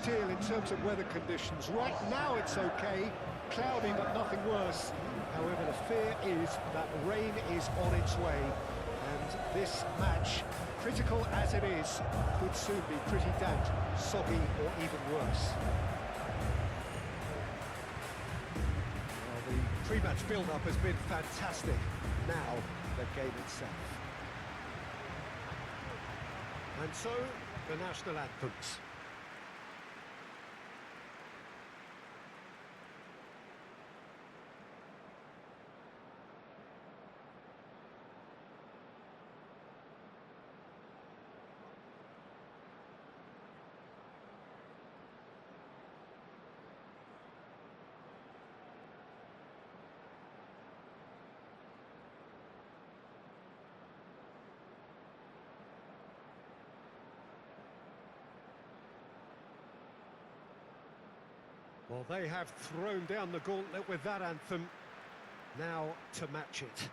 ideal in terms of weather conditions. Right now it's okay, cloudy but nothing worse. However, the fear is that rain is on its way, and this match, critical as it is, could soon be pretty damp, soggy or even worse. Well, the pre-match build-up has been fantastic. Now, the game itself. And so, the national anthems. Well, they have thrown down the gauntlet with that anthem. Now to match it.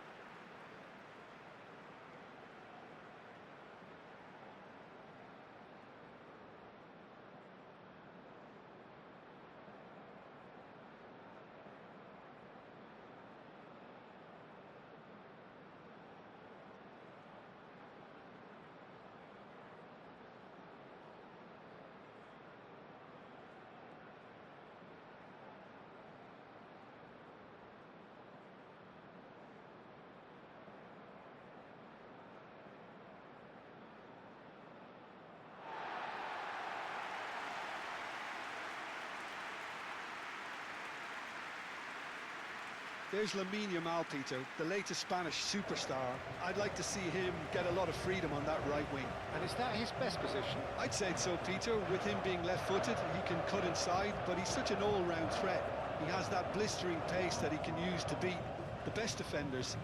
There's Lamine Yamal, Peter, the latest Spanish superstar. I'd like to see him get a lot of freedom on that right wing. And is that his best position? I'd say so, Peter. With him being left-footed, he can cut inside, but he's such an all-round threat. He has that blistering pace that he can use to beat the best defenders.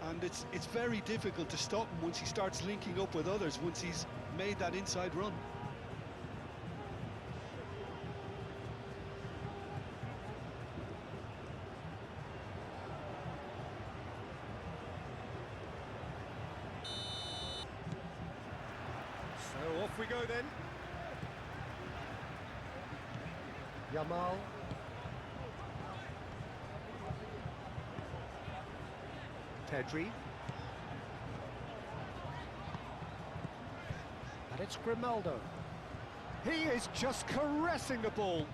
And it's very difficult to stop him once he starts linking up with others, once he's made that inside run. So off we go then. Yamal. Pedri. And it's Grimaldo. He is just caressing the ball.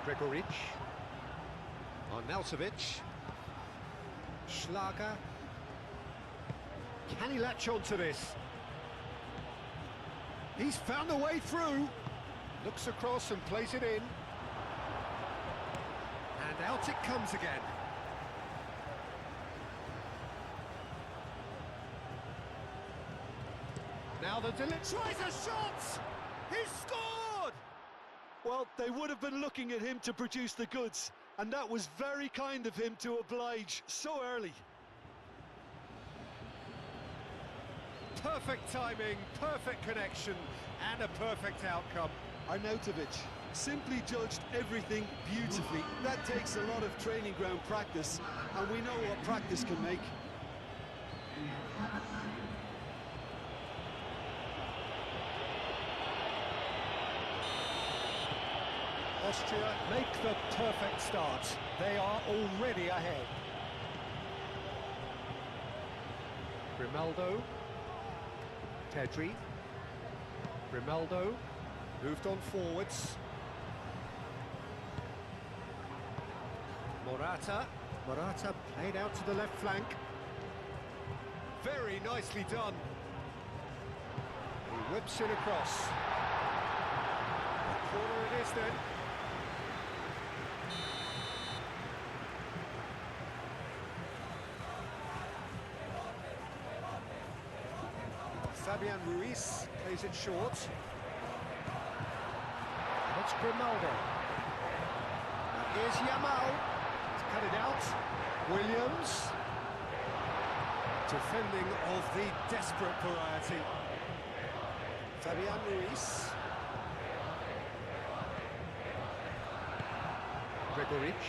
Gregoric. Arnautovic. Schlager. Can he latch on to this? He's found a way through. Looks across and plays it in. And out it comes again. Now the tries a shot! He's scored! Well, they would have been looking at him to produce the goods, and that was very kind of him to oblige so early. Perfect timing, perfect connection, and a perfect outcome. Arnautovic simply judged everything beautifully. That takes a lot of training ground practice, and we know what practice can make. Austria make the perfect start. They are already ahead. Grimaldo. Pedri. Grimaldo. Moved on forwards. Morata. Morata played out to the left flank. Very nicely done. He whips it across. Corner it is then. Fabian Ruiz plays it short. That's Grimaldo. Here's Yamal. He's cut it out. Williams. Defending of the desperate variety. Fabian Ruiz. Gregoric.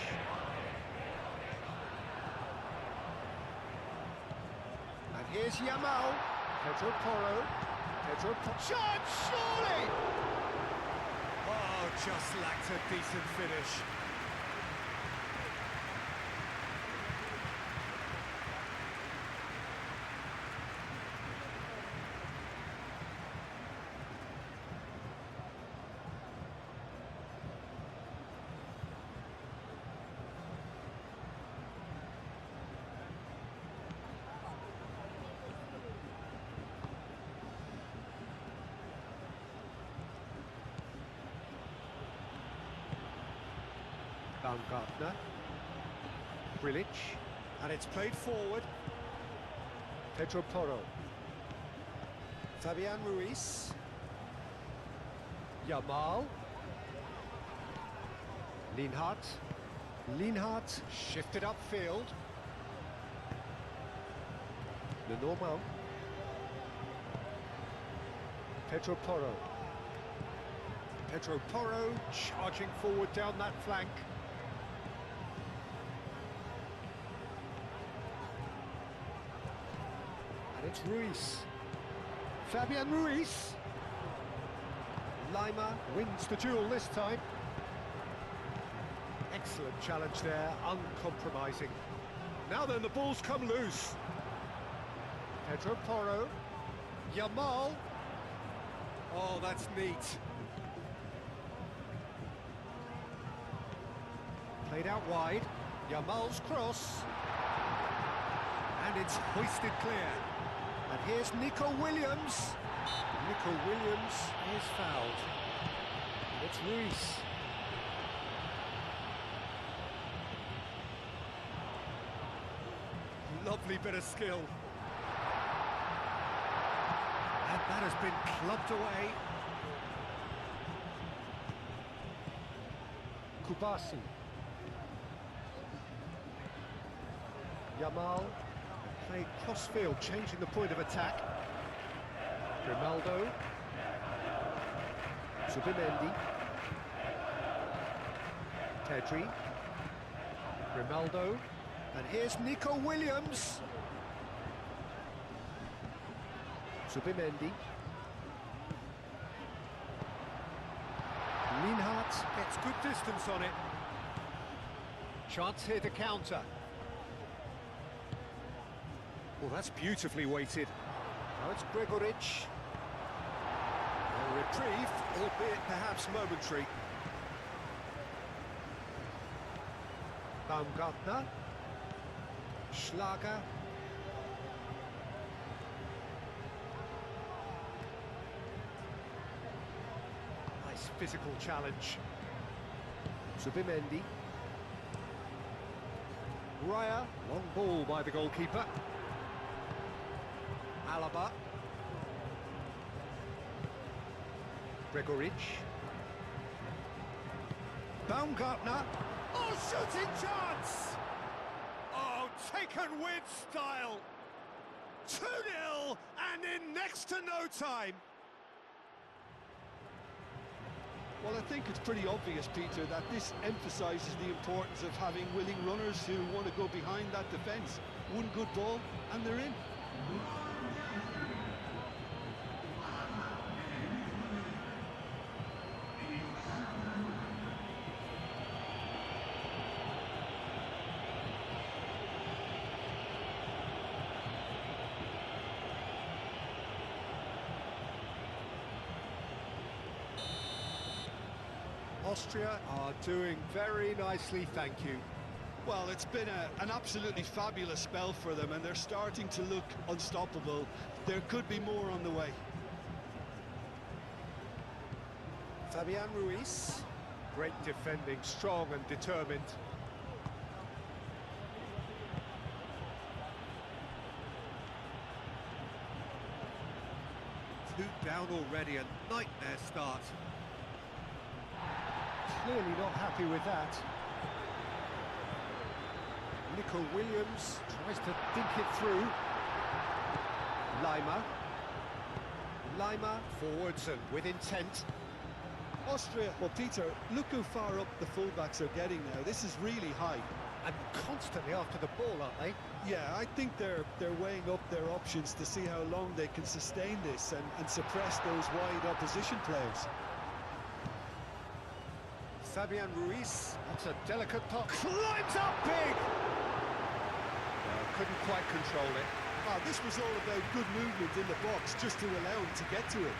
And Here's Yamal. Pedro Porro. Shot, surely! Oh, just lacked a decent finish. Baumgartner, Brilic, and it's played forward. Pedro Porro, Fabian Ruiz, Yamal, Lienhart shifted upfield. Lenormand, Pedro Porro charging forward down that flank. And it's Ruiz. Fabian Ruiz. Lima wins the duel this time. Excellent challenge there, uncompromising. Now then, the ball's come loose. Pedro Porro. Yamal. Oh, that's neat. Played out wide. Yamal's cross. And it's hoisted clear. And here's Nico Williams. Nico Williams is fouled. And it's Ruiz. Lovely bit of skill. And that has been clubbed away. Kubasi. Yamal. Played cross-field, changing the point of attack. Grimaldo. Zubimendi. Pedri. Grimaldo. And here's Nico Williams. Zubimendi. Lienhart gets good distance on it. Chance here to counter. Well, that's beautifully weighted. Now it's Gregoric. A reprieve, albeit perhaps momentary. Baumgartner. Schlager. Nice physical challenge. Zubimendi. Raya, long ball by the goalkeeper. Alaba. Gregoric. Baumgartner. Oh, shooting chance! Oh, taken with style. 2-0 and in next to no time. Well, I think it's pretty obvious, Peter, that this emphasises the importance of having willing runners who want to go behind that defence. One good ball and they're in. Austria are doing very nicely, thank you. Well, it's been an absolutely fabulous spell for them, and they're starting to look unstoppable. There could be more on the way. Fabian Ruiz. Great defending, strong and determined. Two down already, a nightmare start. Clearly not happy with that. Nico Williams tries to think it through. Lima forwards and with intent. Austria, well, Peter, look how far up the fullbacks are getting now. This is really high. and constantly after the ball, aren't they? Yeah, I think they're weighing up their options to see how long they can sustain this and suppress those wide opposition players. Fabian Ruiz, that's a delicate puck, climbs up big! Couldn't quite control it. Ah, this was all about good movement in the box just to allow him to get to it.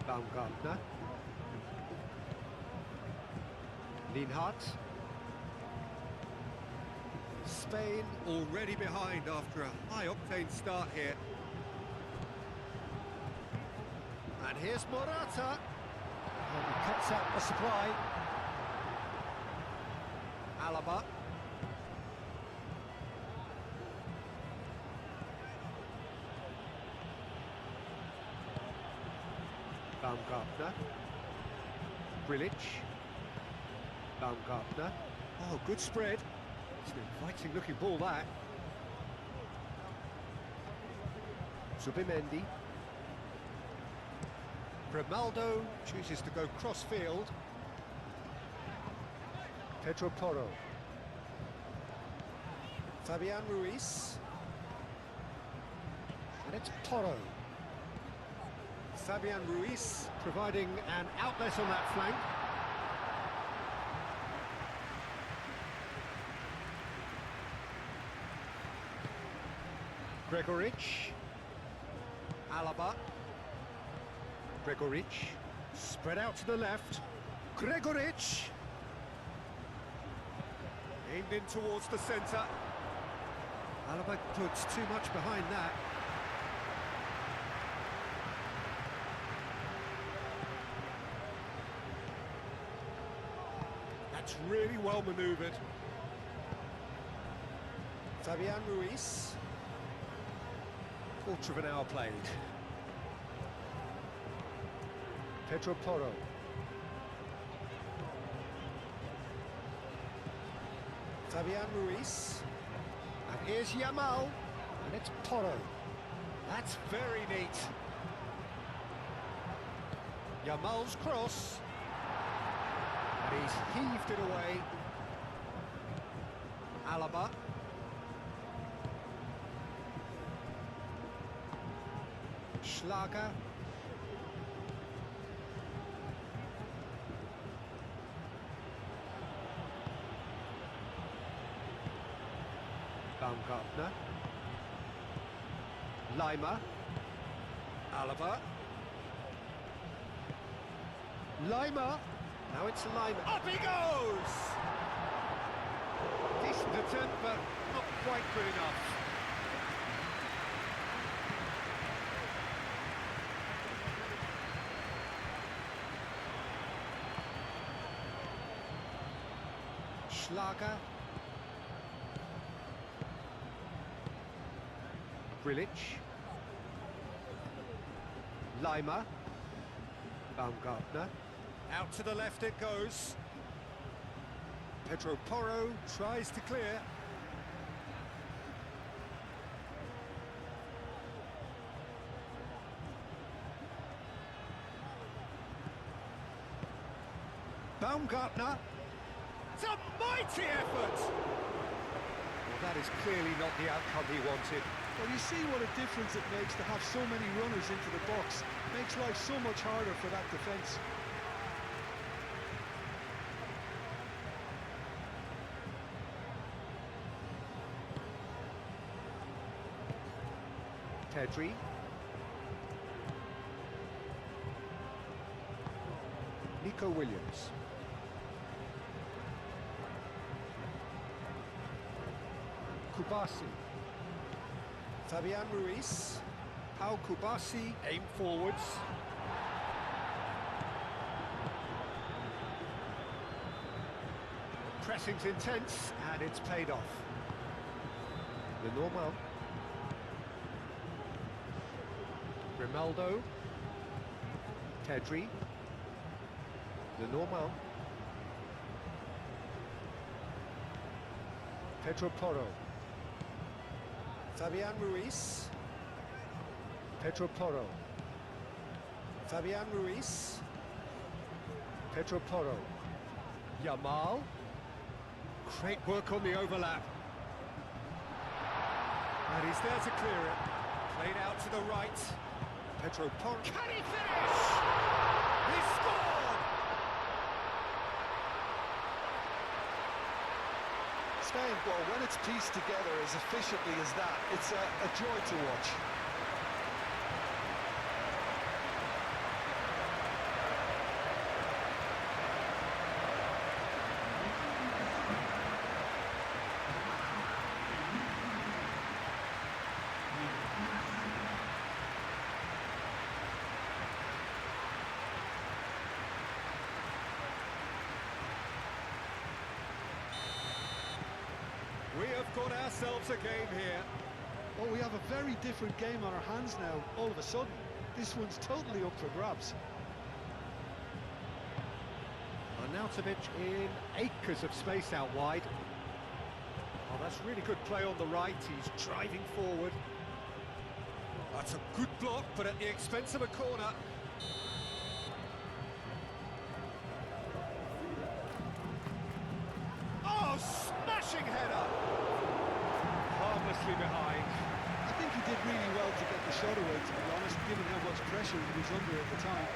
Baumgartner. Lienhardt. Spain already behind after a high-octane start here. And here's Morata. And he cuts out the supply. Alaba. Baumgartner. Grilic. Baumgartner. Oh, good spread. It's an inviting looking ball, that. Zubimendi. Grimaldo chooses to go cross-field. Pedro Porro. Fabian Ruiz. And it's Porro. Fabian Ruiz providing an outlet on that flank. Gregoric. Alaba. Gregoric. Spread out to the left. Gregoric. Aimed in towards the centre. Alaba puts too much behind that. That's really well manoeuvred. Fabian Ruiz. Quarter of an hour played. Pedro Porro. Fabian Ruiz. And here's Yamal. And it's Porro. That's very neat. Yamal's cross. And he's heaved it away. Alaba. Schlager. Baumgartner. Lima. Alaba. Lima. Now it's Lima. Up he goes! Decent attempt, but not quite good enough. Schlager. Grilic. Lima. Baumgartner. Out to the left it goes. Pedro Porro tries to clear. Baumgartner. It's a mighty effort! Well, that is clearly not the outcome he wanted. Well, you see what a difference it makes to have so many runners into the box. Makes life so much harder for that defence. Pedri. Nico Williams. Kubasi. Fabian Ruiz. Pau Kubasi, aim forwards. The pressing's intense, and it's paid off. The normal. Grimaldo. Pedri. Lenormand. Pedro Porro. Fabian Ruiz. Pedro Porro. Fabian Ruiz. Pedro Porro. Yamal. Great work on the overlap. And he's there to clear it. Played out to the right. Pedro Porro. Can he finish? He scored! Spain, well, when it's pieced together as efficiently as that, it's a joy to watch. We have got ourselves a game here. Oh, we have a very different game on our hands now, all of a sudden. This one's totally up for grabs. Arnautovic in acres of space out wide. Oh, that's really good play on the right. He's driving forward. That's a good block, but at the expense of a corner. Oh, smashing header! Harmlessly behind. I think he did really well to get the shot away, to be honest, given how much pressure he was under at the time.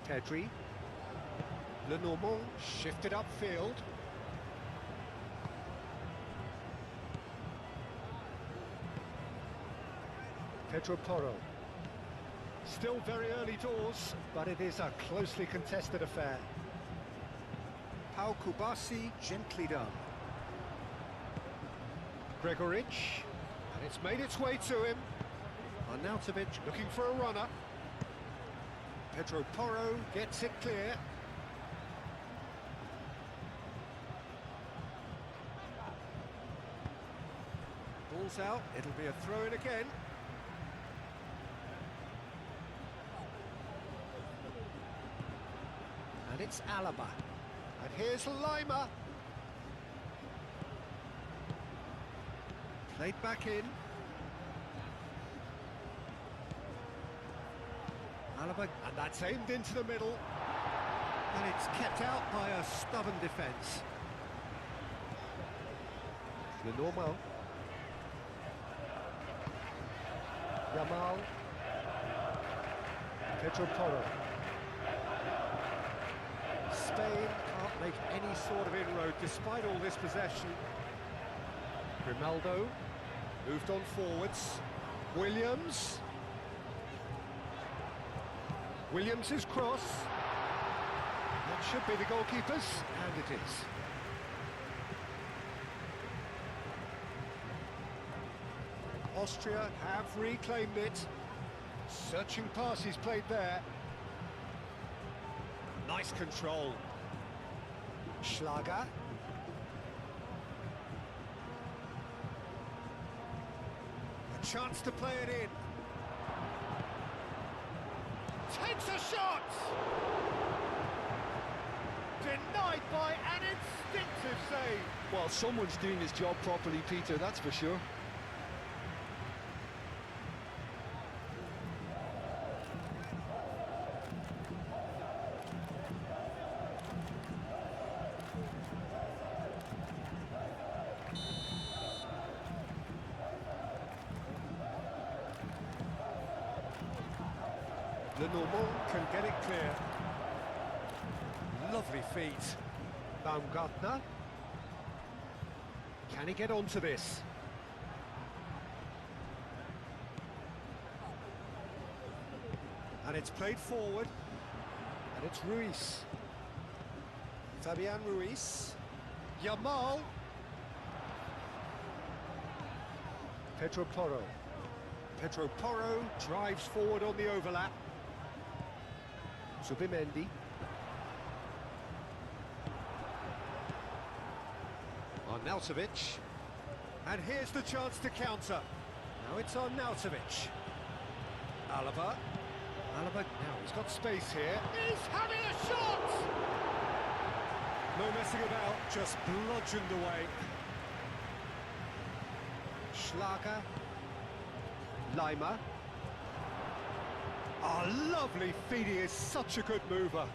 Pedri. Lenormand shifted upfield. Pedro Porro. Still very early doors, but it is a closely contested affair. Pau Kubasi, gently done. Gregoric, and it's made its way to him. Arnautovic looking for a runner. Pedro Porro gets it clear. Ball's out, it'll be a throw-in again. And it's Alaba. And here's Lima. Played back in. Alaba, and that's aimed into the middle. And it's kept out by a stubborn defence. Lenormand. Yamal. Pedro Porro. Spain can't make any sort of inroad despite all this possession. Grimaldo moved on forwards. Williams. Williams' cross. That should be the goalkeeper's, and it is. Austria have reclaimed it. Searching passes played there. Nice control. Schlager. A chance to play it in. Takes a shot! Denied by an instinctive save. Well, someone's doing his job properly, Peter, that's for sure. Lenormand can get it clear. Lovely feet. Baumgartner. Can he get onto this? And it's played forward. And it's Ruiz. Fabian Ruiz. Yamal. Pedro Porro. Pedro Porro drives forward on the overlap. Zubimendi. Arnautovic. And here's the chance to counter. Now it's Arnautovic. Alaba. Alaba, now he's got space here. He's having a shot! No messing about, just bludgeoned away. Schlager. Lima. Oh, lovely feed, he is such a good mover.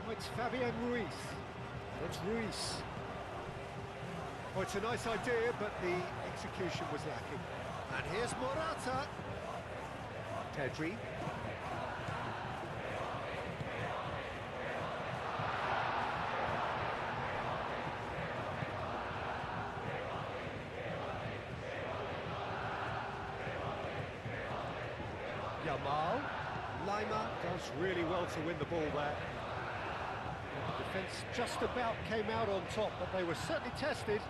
Oh, it's Fabian Ruiz. It's Ruiz. Oh, it's a nice idea, but the execution was lacking. And here's Morata. Pedri. Yamal. Lima does really well to win the ball there. The defence just about came out on top, but they were certainly tested.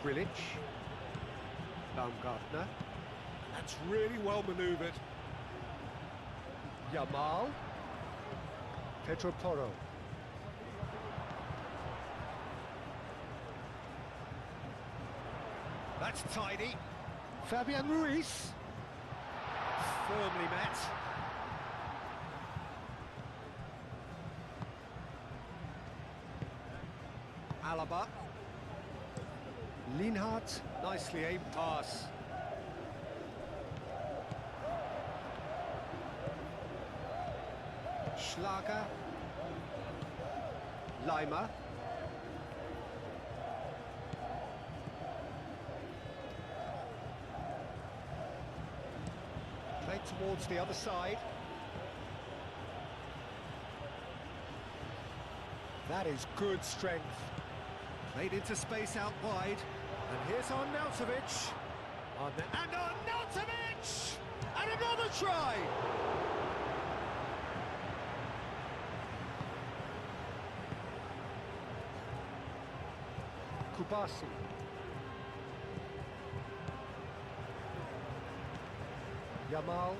Grilic. Baumgartner. That's really well manoeuvred. Yamal. Pedro Porro. That's tidy. Fabian Ruiz. Firmly met. Alaba. Lienhardt, nicely aimed pass. Schlager. Lima. Played towards the other side. That is good strength. Played into space out wide. And here's Arnautovic. And Arnautovic! And another try! Kubasi. Yamal.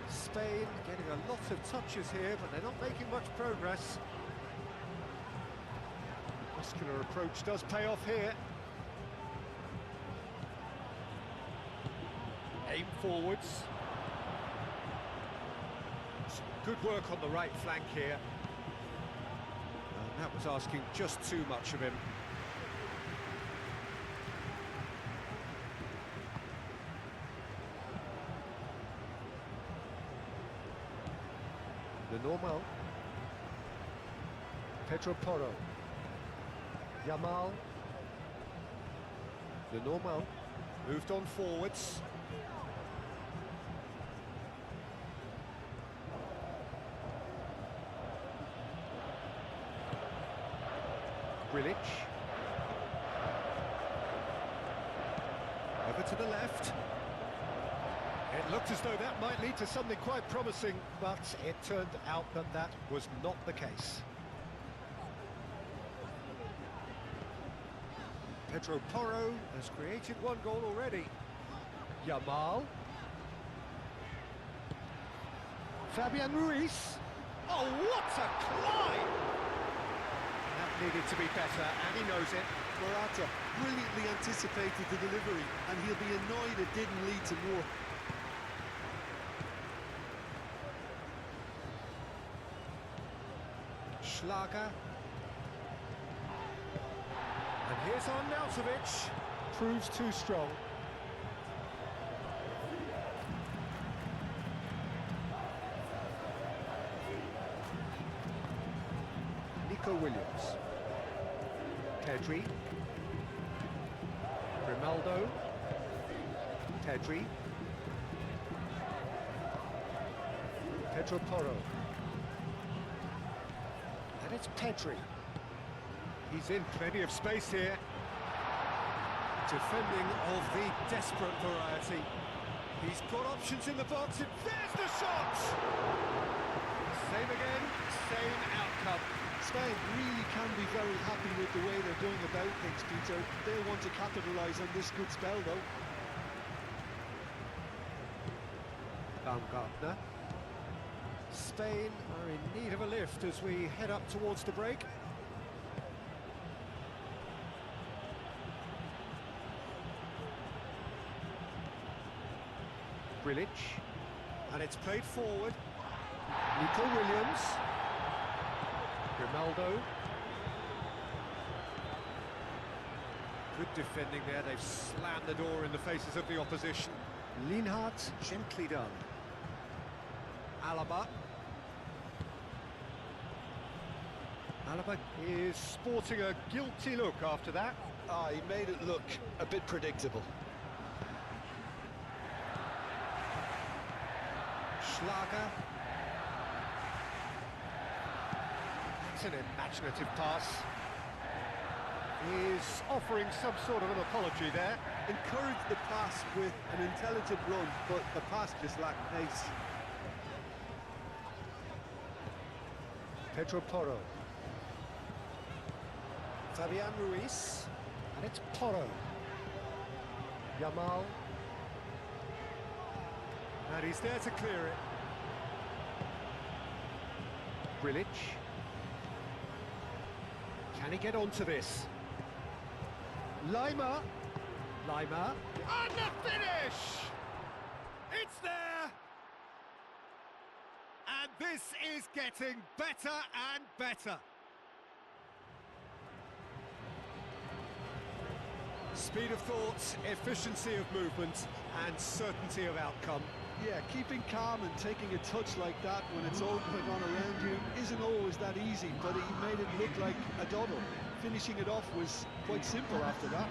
Spain getting a lot of touches here, but they're not making much progress. Muscular approach does pay off here. Aim forwards. Some good work on the right flank here. And that was asking just too much of him. The normal. Pedro Porro. Yamal. The normal. Moved on forwards. Grilic. Over to the left. It looked as though that might lead to something quite promising, but it turned out that that was not the case. Pedro Porro has created one goal already. Yamal. Fabian Ruiz. Oh, what a climb! That needed to be better, and he knows it. Morata brilliantly anticipated the delivery, and he'll be annoyed it didn't lead to more. Schlager. And here's Arnautovic. Proves too strong. Nico Williams. Pedri. Grimaldo. Pedri. Pedro Porro. And it's Pedri. He's in plenty of space here. Defending of the desperate variety. He's got options in the box, and there's the shot! Same again, same outcome. Spain really can be very happy with the way they're going about things, Peter. They'll want to capitalise on this good spell, though. Baumgartner. Spain are in need of a lift as we head up towards the break. Grilic, and it's played forward. Nico Williams. Grimaldo. Good defending there, they've slammed the door in the faces of the opposition. Lienhart, gently done. Alaba. Alaba is sporting a guilty look after that. He made it look a bit predictable. Schlager. It's an imaginative pass. He's offering some sort of an apology there. Encouraged the pass with an intelligent run, but the pass just lacked pace. Pedro Porro. Fabian Ruiz. And it's Porro. Yamal. And he's there to clear it. Grilic. Can he get onto this? Lima. Lima. And the finish! It's there! And this is getting better and better. Speed of thought, efficiency of movement, and certainty of outcome. Yeah, keeping calm and taking a touch like that when it's all going on around you isn't always that easy, but he made it look like a doddle. Finishing it off was quite simple after that.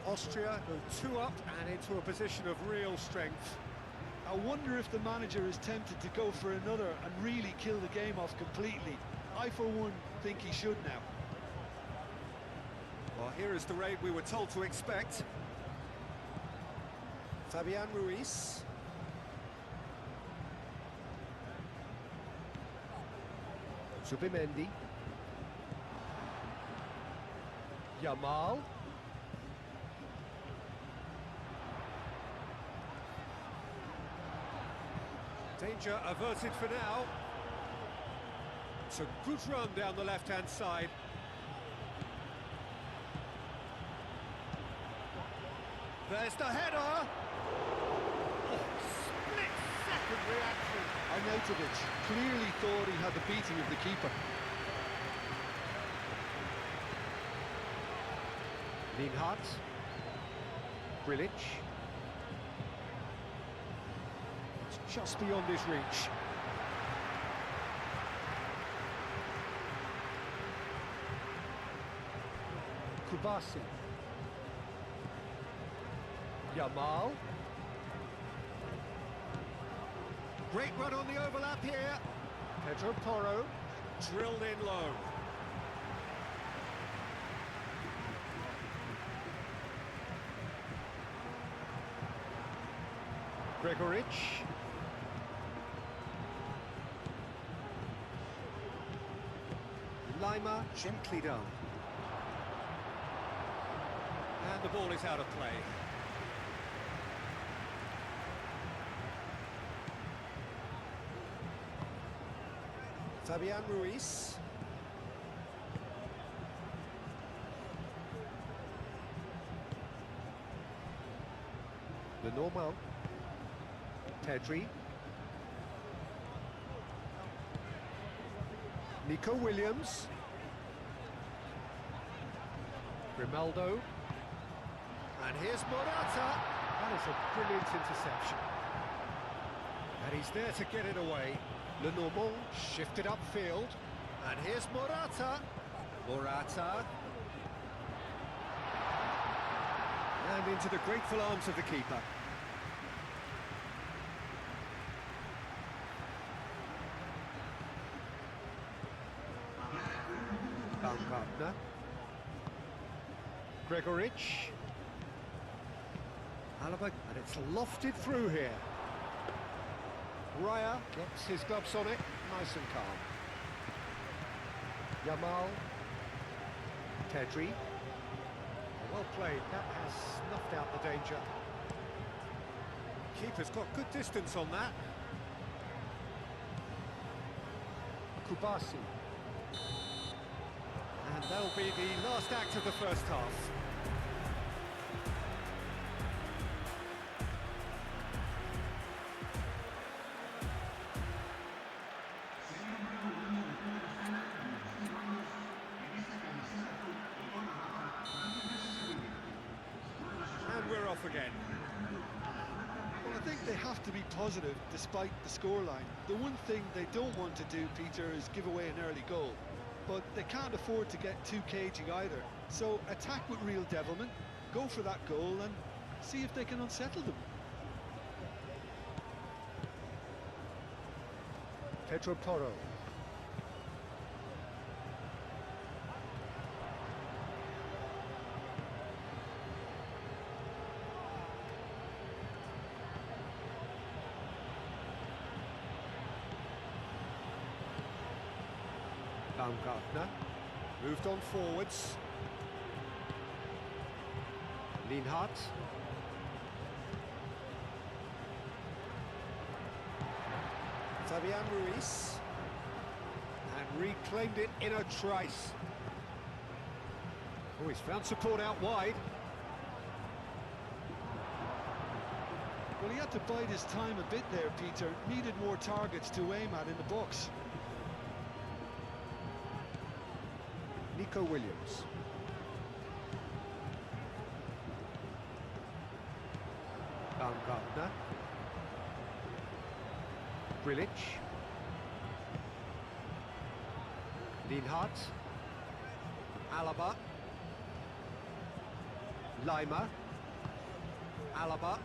Austria go 2 up and into a position of real strength. I wonder if the manager is tempted to go for another and really kill the game off completely. I, for one, think he should now. Well, here is the raid we were told to expect. Fabian Ruiz. Zubimendi. Yamal. Danger averted for now. It's a good run down the left-hand side. There's the header! Oh, split-second reaction. Arnautovic clearly thought he had the beating of the keeper. Lienhart. Grilic. It's just beyond his reach. Kubasi. Yamal. Great run on the overlap here. Pedro Porro. Drilled in low. Gregoric. Lima, gently done. And the ball is out of play. Fabian Ruiz. The normal. Pedri. Nico Williams. Grimaldo. And here's Morata. That is a brilliant interception. And he's there to get it away. Lenormand shifted upfield. And here's Morata. Morata. And into the grateful arms of the keeper. Baumgartner. Gregorich. Alaba, and it's lofted through here. Raya gets his gloves on it, nice and calm. Yamal. Pedri. Well played, that has snuffed out the danger. Keeper's got good distance on that. Kubasi. And that'll be the last act of the first half. And we're off again. Well, I think they have to be positive despite the scoreline. The one thing they don't want to do, Peter, is give away an early goal. But they can't afford to get too cagey either. So attack with real devilment, go for that goal and see if they can unsettle them. Pedro Porro. Baumgartner, moved on forwards. Lienhardt. Fabian Ruiz. And reclaimed it in a trice. Oh, he's found support out wide. Well, he had to bide his time a bit there, Peter. Needed more targets to aim at in the box. Nico Williams. Baumgartner. Grilic. Lienhardt. Alaba. Lima. Alaba.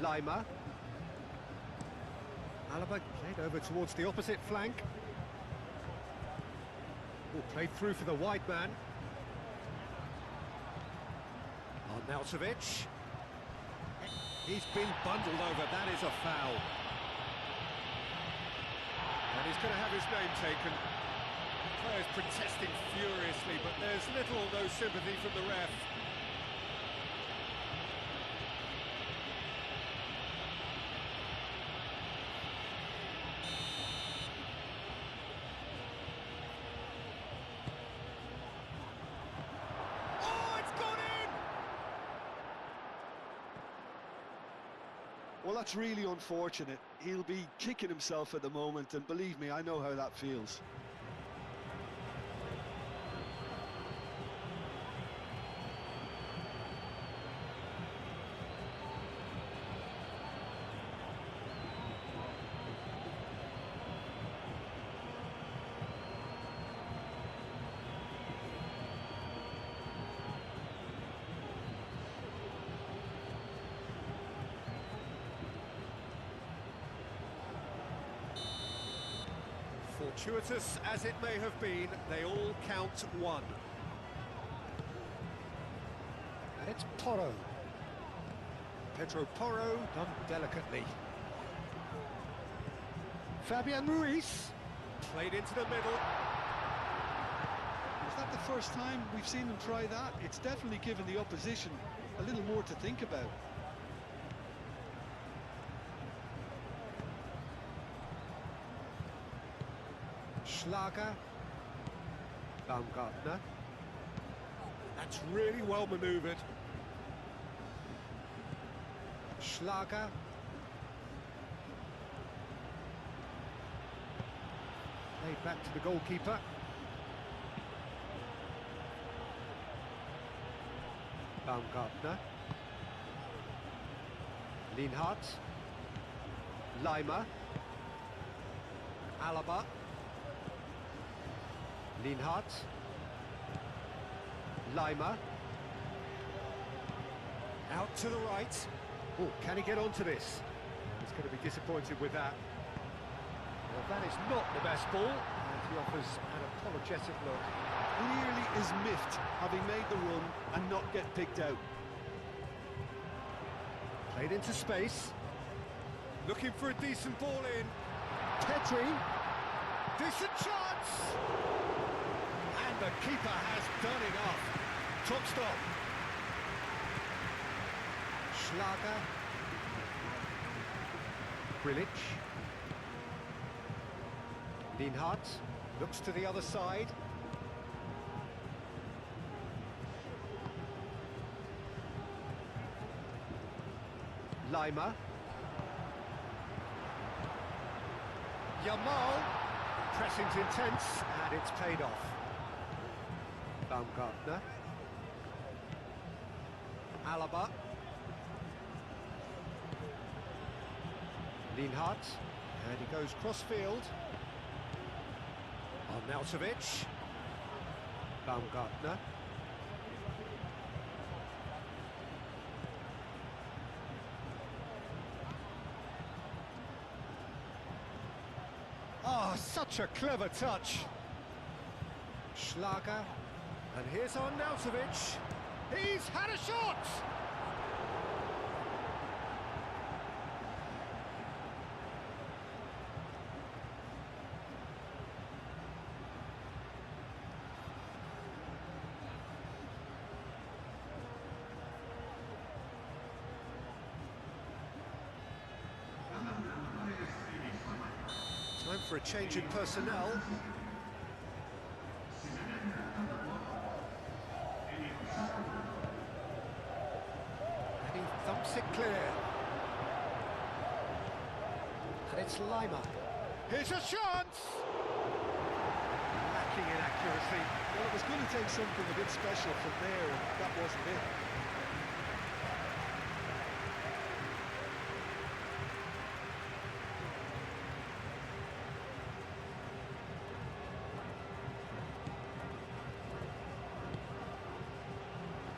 Lima. Alaba played over towards the opposite flank. Oh, played through for the wide man. Arnautovic. He's been bundled over, that is a foul. And he's going to have his name taken. The players protesting furiously, but there's little or no sympathy from the ref. Well, that's really unfortunate. He'll be kicking himself at the moment, and believe me, I know how that feels. Fortuitous as it may have been, they all count one. And it's Porro. Pedro Porro done delicately. Fabian Ruiz played into the middle. Is that the first time we've seen them try that? It's definitely given the opposition a little more to think about. Schlager. Baumgartner. That's really well manoeuvred. Schlager. Played back to the goalkeeper. Baumgartner. Lienhardt. Lima. Alaba. Lienhardt. Lima. Out to the right. Oh, can he get onto this? He's going to be disappointed with that. Well, that is not the best ball, and he offers an apologetic look. Clearly is miffed, having made the run and not get picked out. Played into space. Looking for a decent ball in. Pedri. Decent chance! And the keeper has done enough. Top stop. Schlager. Grilic. Lienhardt looks to the other side. Lima. Yamal. Pressing's intense, and it's paid off. Baumgartner. Alaba. Lienhardt. And he goes cross-field. Arnautovic. Baumgartner. Oh, such a clever touch. Schlager. And here's Arnautovic. He's had a shot! Time for a change in personnel. And he thumps it clear. And it's Lima. Here's a chance! Lacking in accuracy. Well, it was going to take something a bit special from there, and that wasn't it.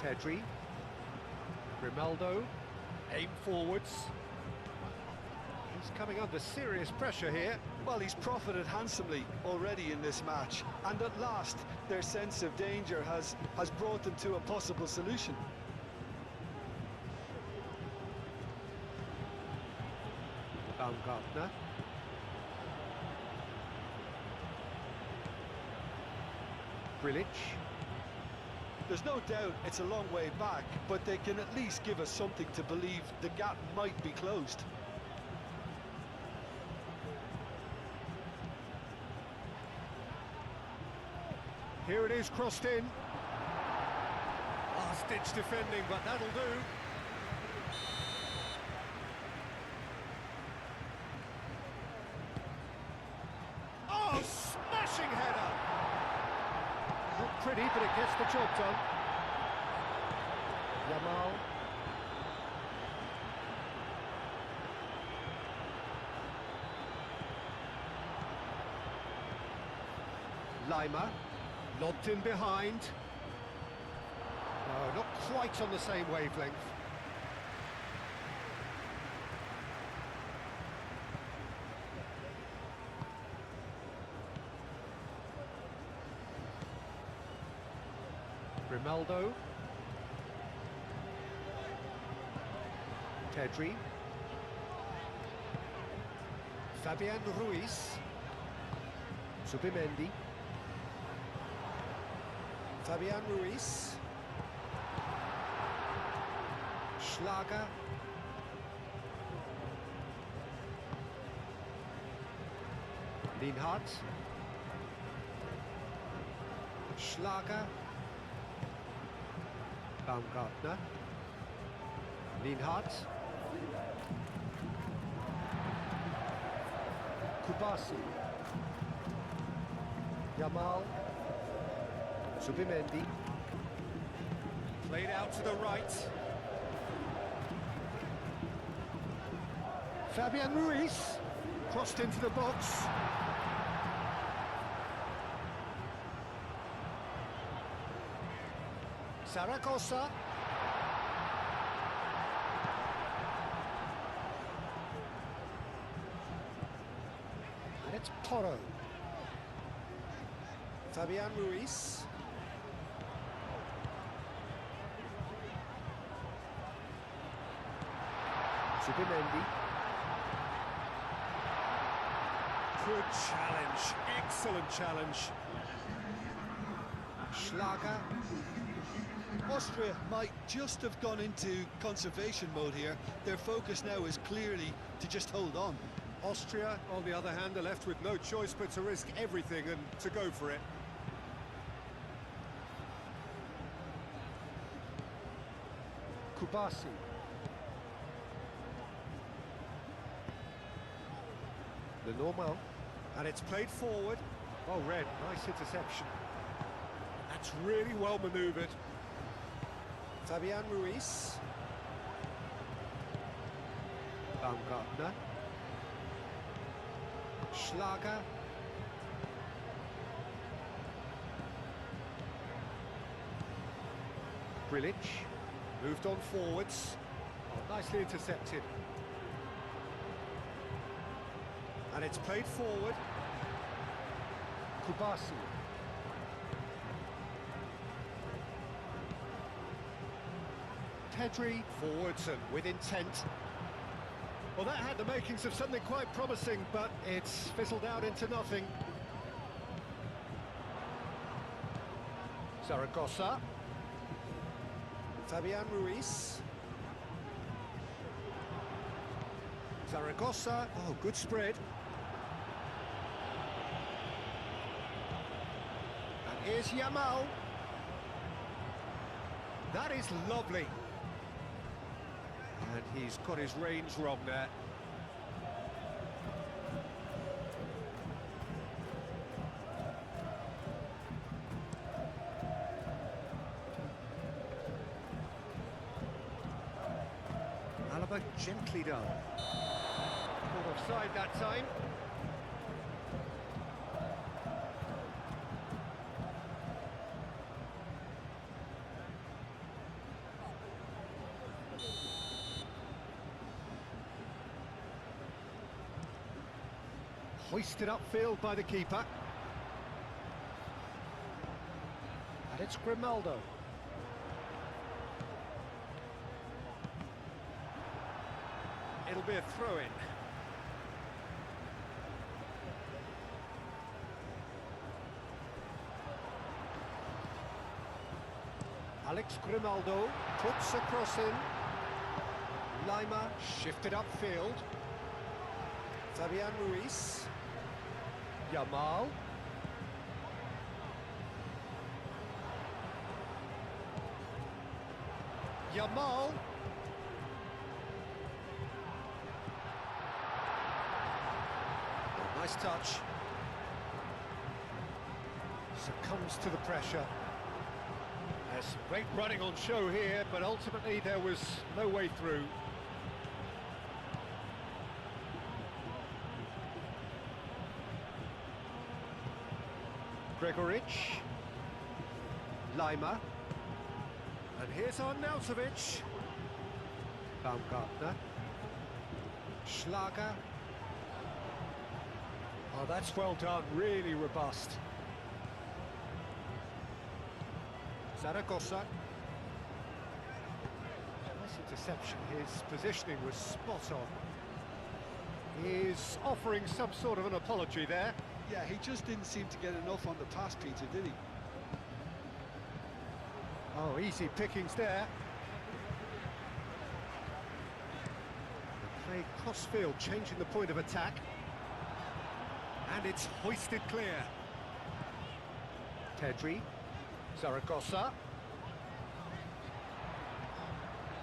Pedri. Grimaldo. Aim forwards. He's coming under serious pressure here. Well, he's profited handsomely already in this match, and at last their sense of danger has brought them to a possible solution. Baumgartner. Grilic. There's no doubt it's a long way back, but they can at least give us something to believe the gap might be closed. Here it is, crossed in. Last-ditch defending, but that'll do. Oh, smashing header! Not pretty, but it gets the job done. Yamal. Lima. Lobbed in behind. No, not quite on the same wavelength. Grimaldo. Pedri. Fabian Ruiz. Zubimendi. Fabian Ruiz. Schlager. Lienhardt. Schlager. Baumgartner. Lienhardt. Kubasi. Yamal. Zubimendi. Played out to the right. Fabian Ruiz. Crossed into the box. Zaragoza. And it's Porro. Fabian Ruiz. Zubimendi. Good challenge, excellent challenge. Schlager. Austria might just have gone into conservation mode here. Their focus now is clearly to just hold on. Austria, on the other hand, are left with no choice but to risk everything and to go for it. Kubasi. The normal. And it's played forward. Oh, Red, nice interception. That's really well manoeuvred. Fabian Ruiz. Baumgartner. Schlager. Grilic. Moved on forwards. Oh, nicely intercepted. And it's played forward. Kubasi. Pedri forwards and with intent. Well, that had the makings of something quite promising, but it's fizzled out into nothing. Zaragoza. Fabian Ruiz. Zaragoza. Oh, good spread. And here's Yamal. That is lovely. And he's got his range wrong there. Alaba gently done. Caught offside that time. Hoisted upfield by the keeper. And it's Grimaldo. It'll be a throw-in. Alex Grimaldo puts a cross in. Lima shifted upfield. Fabian Ruiz. Yamal. Yamal. Oh, nice touch. Succumbs to the pressure. There's some great running on show here, but ultimately there was no way through. Gregoric. Lima. And here's Arnautovic. Baumgartner. Schlager. Oh, that's well done, really robust. Zaragoza. Nice interception, his positioning was spot on. He's offering some sort of an apology there. Yeah, he just didn't seem to get enough on the pass, Peter, did he? Oh, easy pickings there. They play cross-field, changing the point of attack. And it's hoisted clear. Pedri. Zaragoza.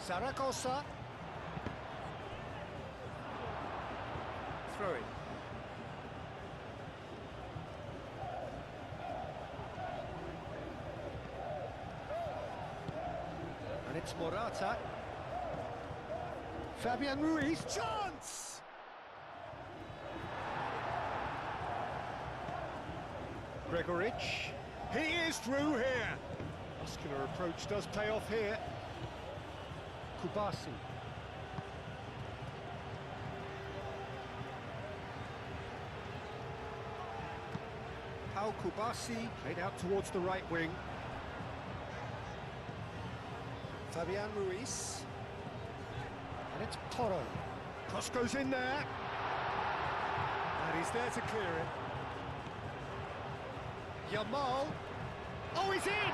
Zaragoza. Throw in. And it's Morata. Fabian Ruiz, chance! Gregoric, he is through here. Muscular approach does pay off here. Kubasi. Now Kubasi played out towards the right wing. Fabian Ruiz. And it's Porro. Cross goes in there. And he's there to clear it. Yamal. Oh, he's in!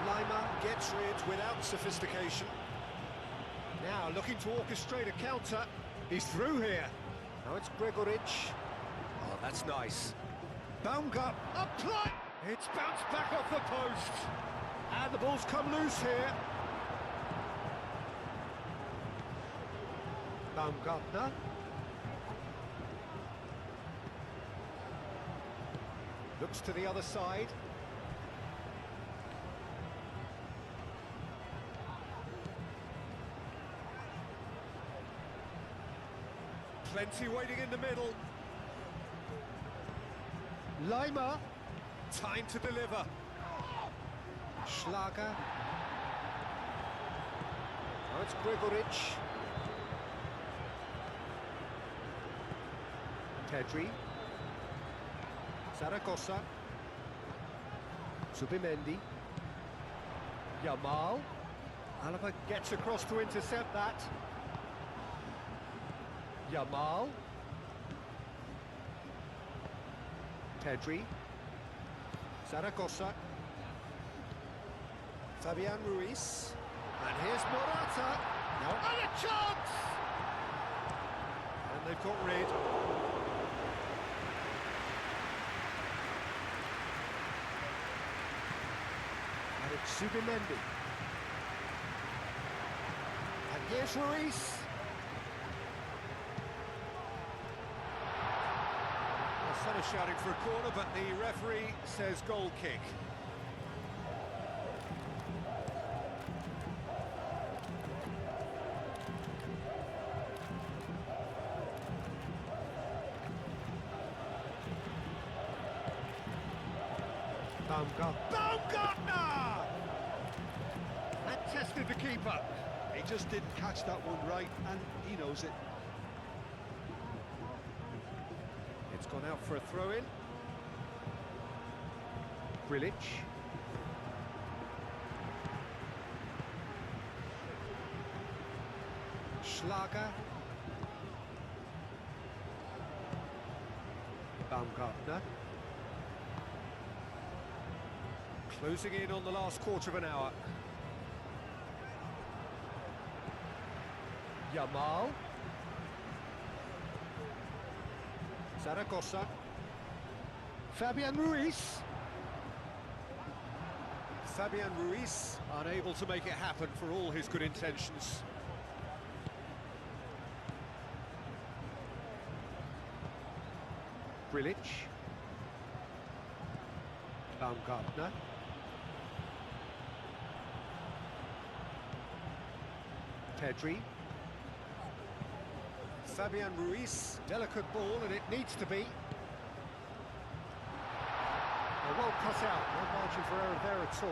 Lima gets rid without sophistication. Now looking to orchestrate a counter. He's through here. Now it's Gregoric. Oh, that's nice. Baumgart, apply! It's bounced back off the post. And the ball's come loose here. Baumgartner. Looks to the other side. Plenty waiting in the middle. Lima. Time to deliver. Schlager. Now it's Gregoric. Pedri. Zaragoza. Zubimendi. Yamal. Alaba gets across to intercept that. Yamal. Pedri. Zaragoza. Fabian Ruiz. And here's Morata. Now and a chance! And they've got rid. And it's Zubimendi. And here's Ruiz. The sun is shouting for a corner, but the referee says goal kick. Baumgartner! And tested the keeper. He just didn't catch that one right, and he knows it. It's gone out for a throw-in. Grilic. Schlager. Baumgartner. Closing in on the last quarter of an hour. Yamal. Zaragoza. Fabian Ruiz. Fabian Ruiz unable to make it happen for all his good intentions. Grilic. Baumgartner. Pedri. Fabian Ruiz, delicate ball, and it needs to be. Well cut out, no margin for error there at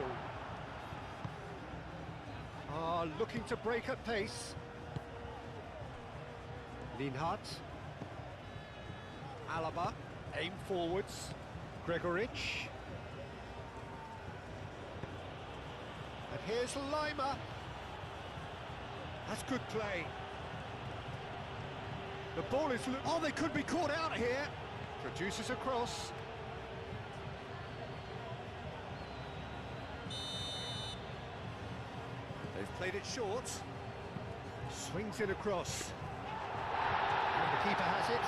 all. Looking to break at pace. Linhart. Alaba, aim forwards. Gregoric. And here's Lima. That's good play. The ball is... Oh, they could be caught out here. Produces a cross. They've played it short. Swings in across. And the keeper has it.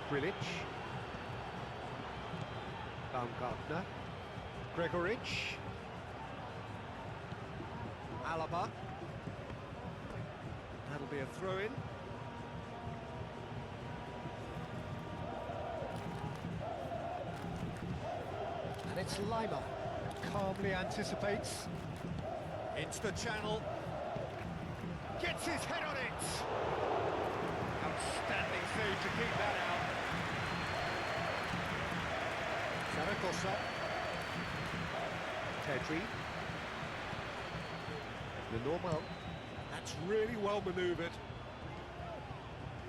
Grilic. Baumgartner. Gregoric. Alaba. That'll be a throw-in. And it's Lima. Calmly anticipates. Into the channel. Gets his head on it. Outstanding save to keep that out. Zaragoza. Pedri. The normal. That's really well manoeuvred.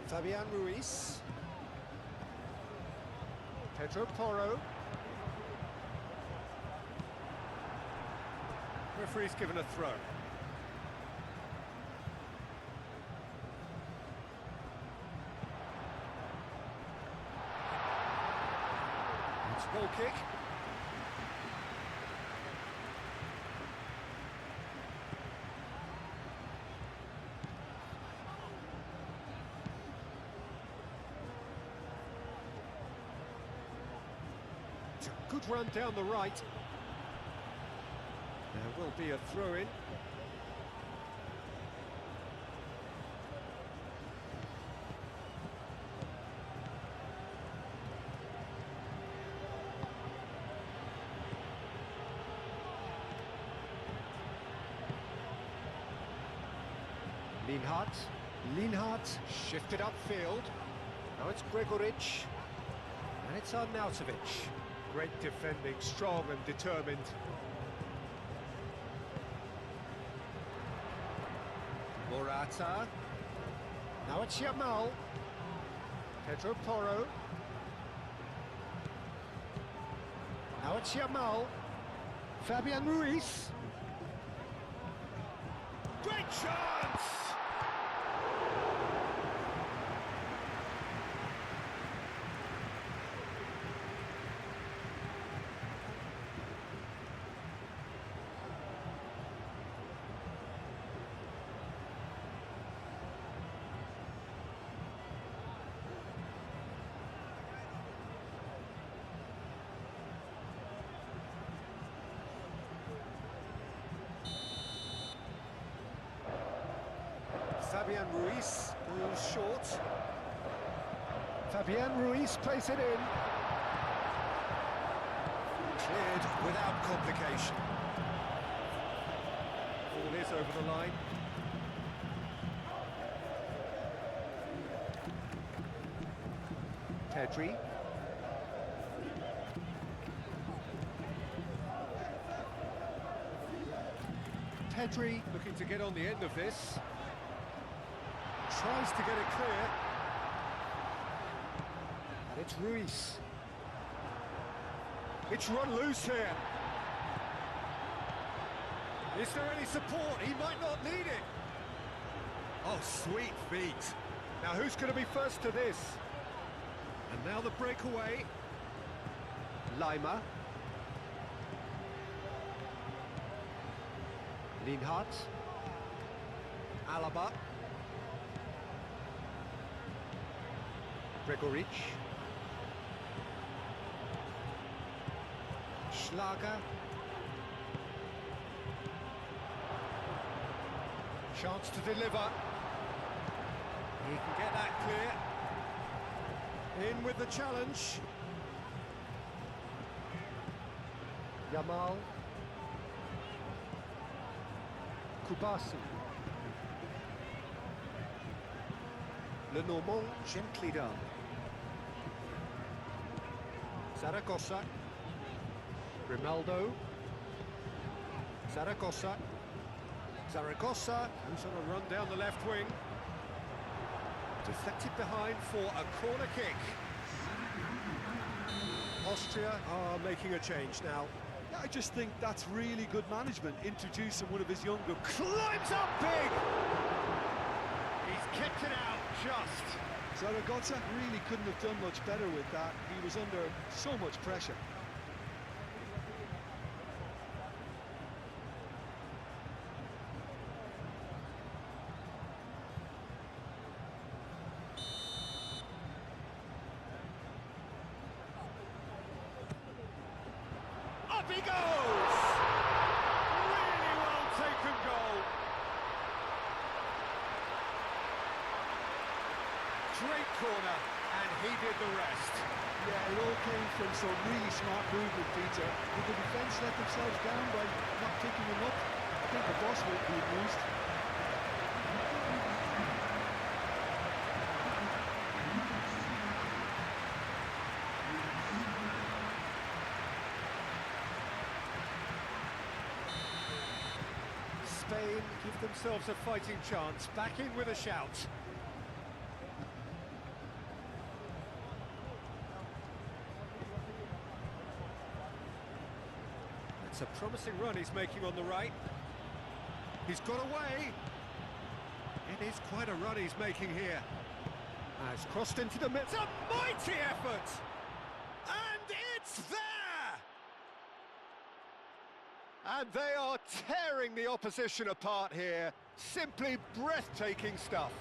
Fabian Ruiz. Pedro Porro. Referee's given a throw. It's a goal kick. It's a good run down the right. There will be a throw-in. Lienhart shifted upfield. Now it's Gregoric. And it's Arnautovic. Great defending, strong and determined. Morata. Now it's Yamal. Pedro Porro. Now it's Yamal. Fabian Ruiz. Great chance! Fabian Ruiz goes short. Fabian Ruiz plays it in. Cleared without complication. Ball is over the line. Pedri. Pedri looking to get on the end of this. Tries to get it clear. And it's Ruiz. It's run loose here. Is there any support? He might not need it. Oh, sweet feet. Now who's going to be first to this? And now the breakaway. Lima. Lienhart. Alaba. Gregoric. Schlager. Chance to deliver. He can get that clear. In with the challenge. Yamal. Kubasi. Lenormand, gently done. Zaragoza. Grimaldo. Zaragoza. Zaragoza, who's on a run down the left wing. Deflected behind for a corner kick. Austria are making a change now. Yeah, I just think that's really good management, introducing one of his younger... Climbs up big! He's kicked it out just. Zaragoza really couldn't have done much better with that. He was under so much pressure. Up he goes! Really well taken goal. Great corner, and he did the rest. Yeah, it all came from some really smart movement, Peter. Did the defence let themselves down by not picking him up? I think the boss will be amused. Spain give themselves a fighting chance, back in with a shout. It's a promising run he's making on the right. He's got away. It is quite a run he's making here. Has crossed into the middle. It's a mighty effort! And it's there! And they are tearing the opposition apart here. Simply breathtaking stuff.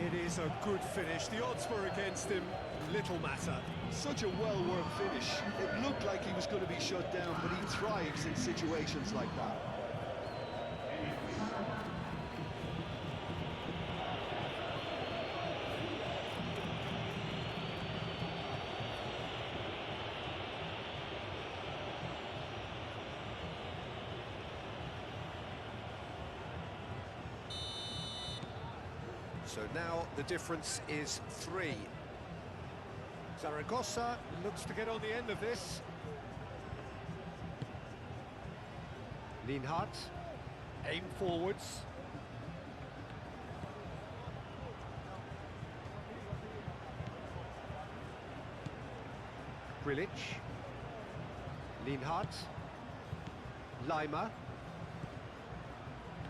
It is a good finish. The odds were against him. Little matter. Such a well-worked finish. It looked like he was going to be shut down, but he thrives in situations like that. So now the difference is 3. Zaragoza looks to get on the end of this. Lienhardt, aim forwards. Grilic, Lienhardt, Lima,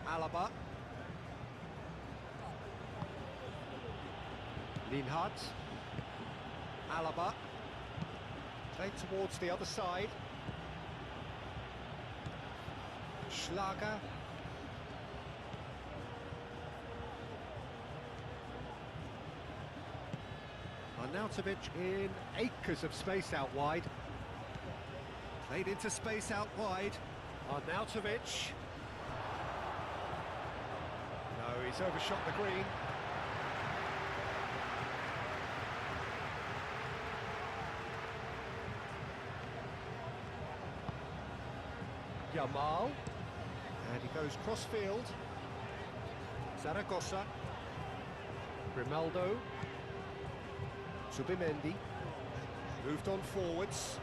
Alaba, Lienhardt, Alaba, played towards the other side. Schlager. Arnautovic in acres of space out wide. Played into space out wide. Arnautovic. No, he's overshot the green. Yamal, and he goes cross-field. Zaragoza, Grimaldo, Zubimendi, moved on forwards.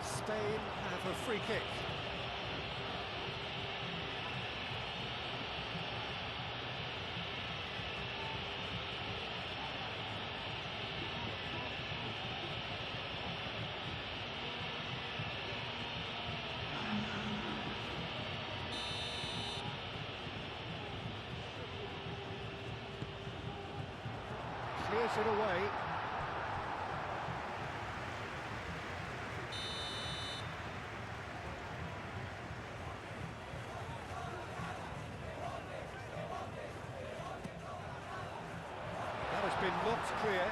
Spain have a free kick. Clears it away. That has been knocked clear.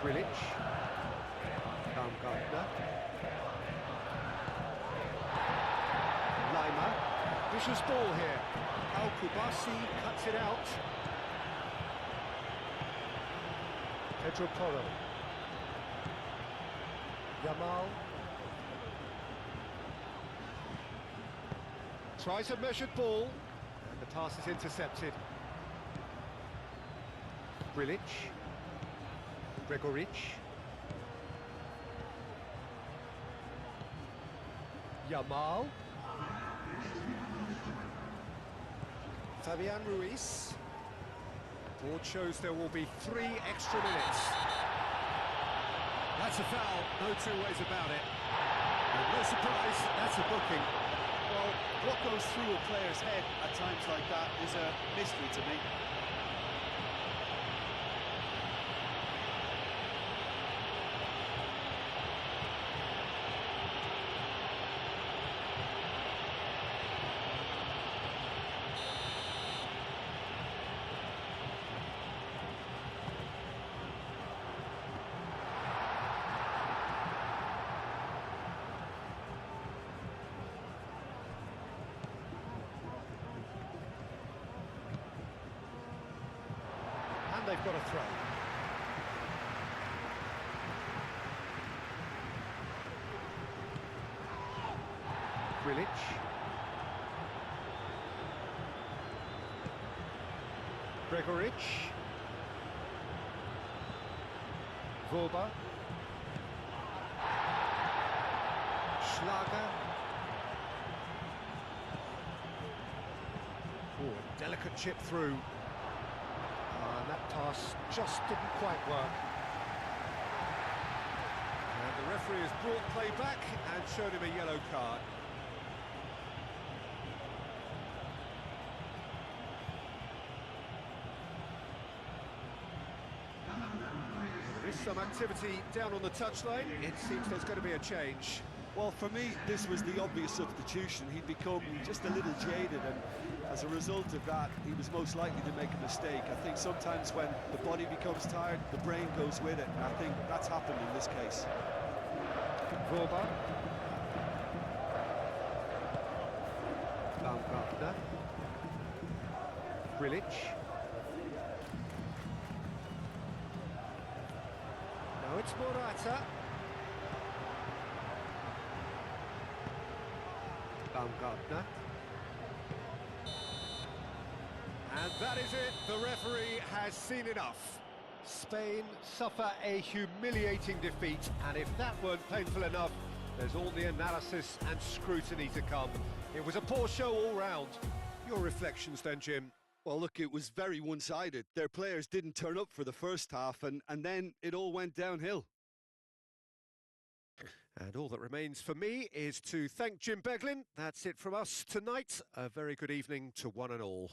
Grilic. Baumgartner. Lima. Vicious ball here. Al-Kubasi cuts it out. Pedro Porro. Yamal. Tries a measured ball, and the pass is intercepted. Grilic. Gregoric. Yamal. Fabian Ruiz. Board shows there will be 3 extra minutes. That's a foul, no two ways about it. And no surprise, that's a booking. Well, what goes through a player's head at times like that is a mystery to me. And they've got a throw. Grilic. Gregoric. Vorba. Schlager. Oh, a delicate chip through. And that pass just didn't quite work. And the referee has brought play back and showed him a yellow card. There is some activity down on the touchline. It seems there's going to be a change. Well, for me, this was the obvious substitution. He'd become just a little jaded, and as a result of that, he was most likely to make a mistake. I think sometimes when the body becomes tired, the brain goes with it, and I think that's happened in this case. Vorba. Baumgartner. Grilic. Now it's Morata. Baumgartner. And that is it, the referee has seen enough. Spain suffer a humiliating defeat, and if that weren't painful enough, there's all the analysis and scrutiny to come. It was a poor show all round. Your reflections then, Jim? Well, look, it was very one-sided. Their players didn't turn up for the first half, and then it all went downhill. And all that remains for me is to thank Jim Beglin. That's it from us tonight. A very good evening to one and all.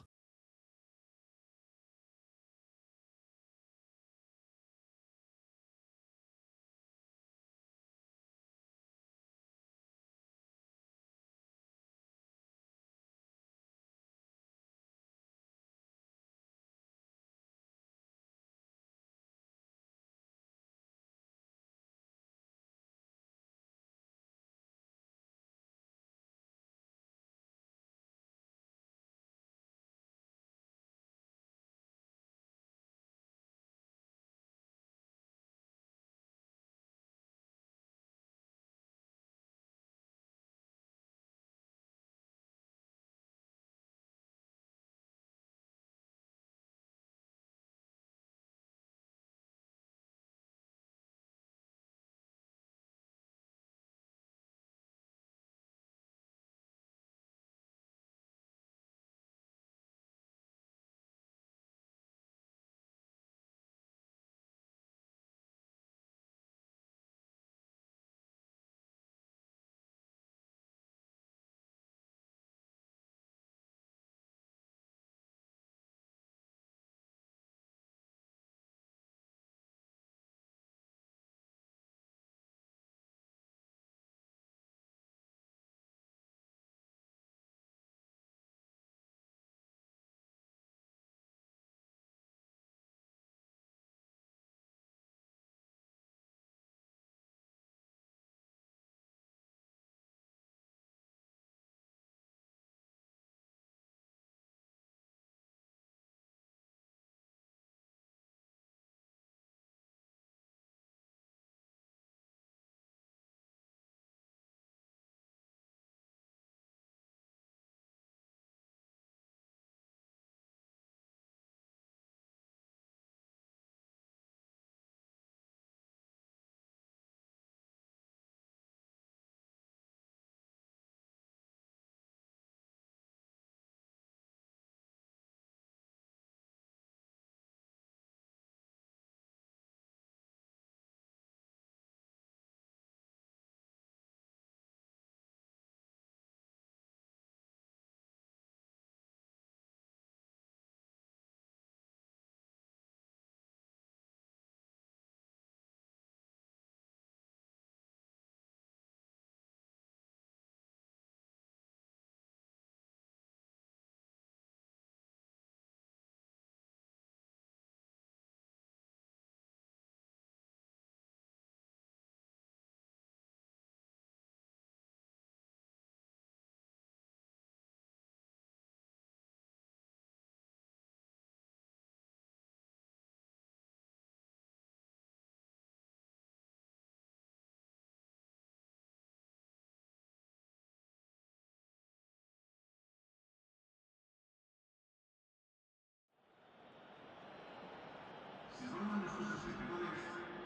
sus espectadores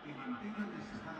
que mantengan el estadio.